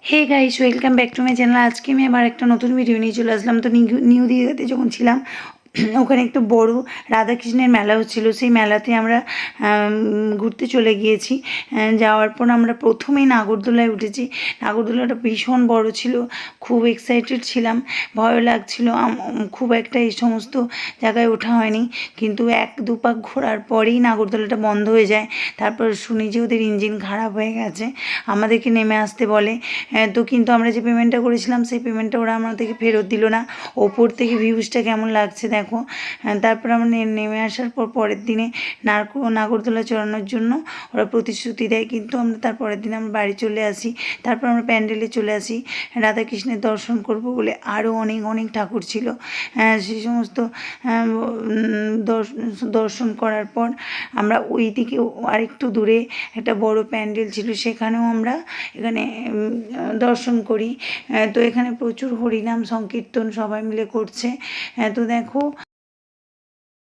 Hey guys, welcome back to my channel. আজকে আমি আবার একটা নতুন ভিডিও নিয়ে চলে আসলাম। তো নিউ দীঘাতে যখন ছিলাম ওখানে একটা বড় রাধাকৃষ্ণের মেলা হচ্ছিলো। সেই মেলাতে আমরা ঘুরতে চলে গিয়েছি। যাওয়ার পর আমরা প্রথমেই নাগরদোলায় উঠেছি। নাগরদোলাটা ভীষণ বড় ছিল, খুব এক্সাইটেড ছিলাম, ভয়ও লাগছিল। খুব একটা এই সমস্ত জায়গায় ওঠা হয়নি, কিন্তু এক দু পাক ঘোরার পরেই নাগরদোলাটা বন্ধ হয়ে যায়। তারপর শুনি যে ওদের ইঞ্জিন খারাপ হয়ে গেছে, আমাদেরকে নেমে আসতে বলে। তো কিন্তু আমরা যে পেমেন্টটা করেছিলাম সেই পেমেন্টটা ওরা আমাদেরকে ফেরত দিল না। ওপর থেকে ভিউজটা কেমন লাগছে দেখো। তারপর আমরা নেমে আসার পর পরের দিনে নাগরদোলা চড়ানোর জন্য ওরা প্রতিশ্রুতি দেয়, কিন্তু আমরা তার পরের দিন আমরা বাড়ি চলে আসি। তারপর আমরা প্যান্ডেলে চলে আসি রাধাকৃষ্ণের দর্শন করব বলে। আরও অনেক অনেক ঠাকুর ছিল। সেই সমস্ত দর্শন করার পর আমরা ওই দিকে আরেকটু দূরে একটা বড় প্যান্ডেল ছিল, সেখানেও আমরা এখানে দর্শন করি। তো এখানে প্রচুর হরিনাম সংকীর্তন সবাই মিলে করছে। তো দেখো